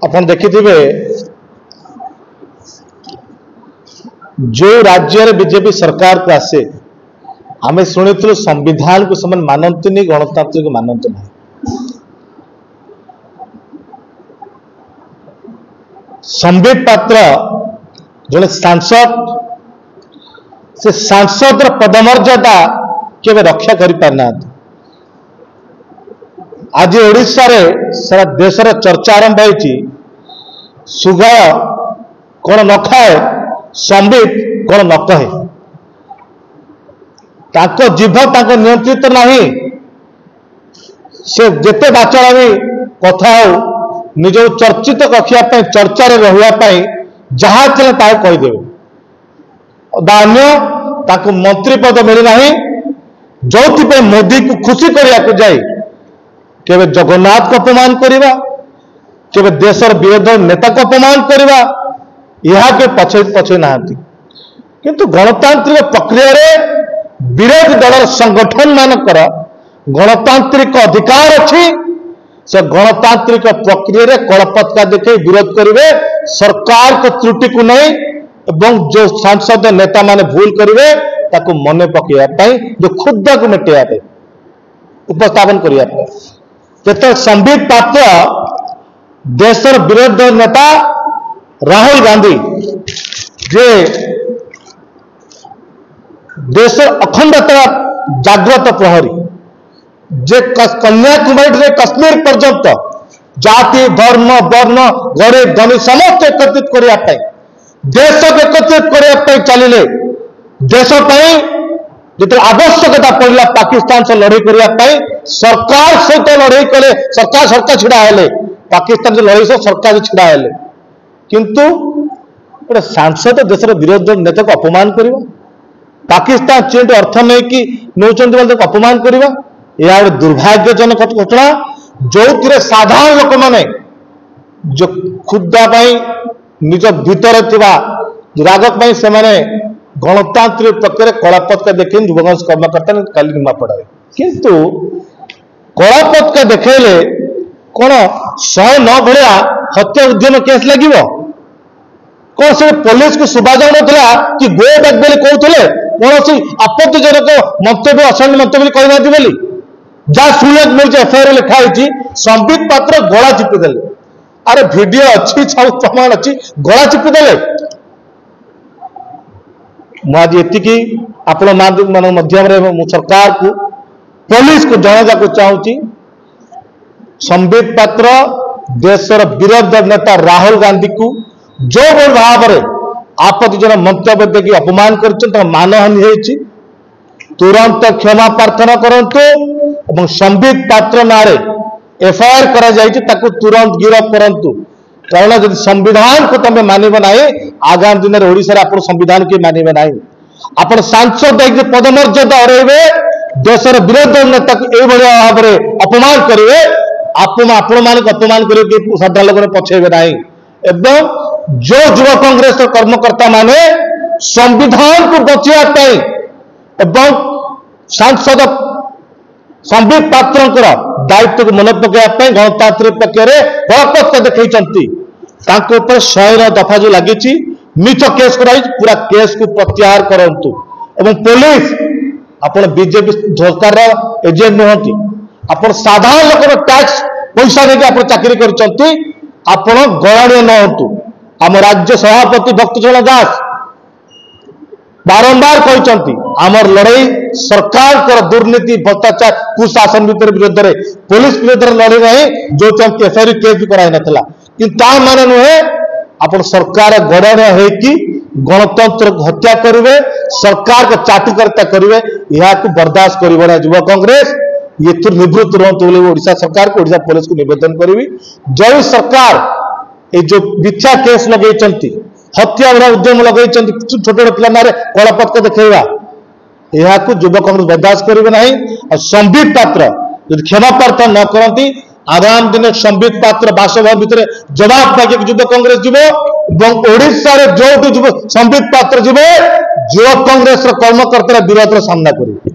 अपन देखिथिबे जो राज्य रे बीजेपी सरकार को आसे आमे शुणिथिलु संविधान को समान मानंतनी गणतांत्रिक मानंत नहीं। संबित पात्र जड़े सांसद से सांसद पदमर्यादा केवे रक्षा करि पारना। आज ओडिशा रे सारा देश रे चर्चा आरंभ होइछि सुगाय कौन न खाए संबित कौन न कहे ताको जीभ ताको नियंत्रित नहीं से जेते बाचलामी कथा हो निज चर्चित रखिया चर्चा रहा जहाँ चले ता कहीदेवे दान्य ताको मंत्री पद मिलना जो मोदी को खुशी करने जाए केवे जगन्नाथ को अपमान करवा केवे देशर विरोध नेता को अपमान करवा यह के पछे पछे ना किंतु गणतांत्रिक प्रक्रिया रे विरोधी दल संगठन मानकर गणतांत्रिक अधिकार अच्छी से गणतांत्रिक प्रक्रिया रे कलपत्का देखे विरोध करेंगे सरकार को त्रुटि को नहीं एवं जो सांसद नेता माने भूल करेंगे ताको मने पकड़ा जो क्षुद्र को मेटेया उपस्थापन करने जब संबित पात्र देशर विरोधी नेता राहुल गांधी जे देश अखंडता जागृत प्रहरी जे कन्याकुमारी कश्मीर पर्यंत जाति धर्म वर्ण गरीब धनी समस्त एकत्रित करने देश एकत्रित करने चलिए देश जो आवश्यकता पड़ा पाकिस्तान से लड़ाई करने सरकार सहित लड़ाई कले सरकार सरकार छिड़ा हेले पाकिस्तान से लड़ाई सहित सरकार छिड़ा हेले किंतु गोटे सांसद देशर विरोधी नेता को अपमान कर पाकिस्तान चीन अर्थ नहीं कि नौकरी अपमान करवा यह गोटे दुर्भाग्यजनक घटना जो साधारण लोक मैंने जो क्षुद्र निज भीतर राग से मैंने गणतांत्रिक प्रक्रिया कलापत्का देखे युवक कर्मकर्ता काली निमापड़ा किंतु कलापत्का देखेले कौन 109 भाया हत्या उद्यम केस लगे कौन से पुलिस को शुभा जाऊन कि गो बैक बोली कहते कौन सी आपत्तिजनक मंतव्य अशक्त मंतव्य कहना बोली जहाँ शुणा मिलूँ एफआईआर लिखाई संबित पात्र गला चिपिदेले अरे वीडियो अच्छी सब प्रमाण अच्छी गला चिपिदेले मुझे आपण माध्यम सरकार को पुलिस को जनाजा चाहूँगी संबित पात्र देशर विरोधी नेता राहुल गांधी को जो भाव में आपत्तिजनक मंतव्य देखिए अपमान कर मानहानि होती तुरंत क्षमा प्रार्थना करंतु संबित पात्र नारे एफआईआर करा तुरंत गिरफ्त करंतु कारण जब संविधान को तुम मानव ना आगामी दिन में ओडिशा रे संविधान के मानवे ना आप सांसद पदमर्यादा हरइबे देशर विरोधी नेता को यह भाव में अपमान करेंगे आपण अपमान कर साधारण लोग पछेबे ना एवं जो युवा कांग्रेस कर्मकर्ता माने संविधान को बचाई एवं सांसद संबित पात्र दायित्व को मन पकड़ा गणतांत्रिक प्रक्रिया बलपत्का देखते 109 दफा जो लगी मिछ केस कराई पूरा केस को प्रत्याहार करंतु एवं पुलिस आपण बीजेपी सरकार एजेंट नुहति आपण साधारण लोक टैक्स पैसा देके आपण चाकरी करचंती आपण गणाणीय न हंतु आम राज्य सभापति भक्तचरण दास बारंबार कहते आमर लड़ाई सरकार दुर्नीति भ्रष्टाचार कुशासन विरोध में पुलिस विरोध में लड़े नहीं जो एफआईआर केस भी कराई नाला कि माने नुहे आप सरकार गणना है कि गणतंत्र को हत्या करेंगे सरकार को चाटुकारिता करेंगे यह बर्दाश्त कर युवा कांग्रेस ये निवृत्त रुहतु ओडिशा सरकार को ओडिशा पुलिस को निवेदन करी जो सरकार ये जो मिथ्या केस लगे हत्या भरा उद्यम लगे छोट छोट पिला कलापत्का देखा यह युवा कांग्रेस बर्दाश्त करेंगे ना संबित पात्र यदि क्षमा प्रार्थना न करती आगामी दिन संबित पात्र बासभवन भितर जवाब मागे युवा कांग्रेस जीव ओडिशा रे जो संबित पात्र जीव युवा कांग्रेस कर्मकर्ता विरोध सामना करेंगे।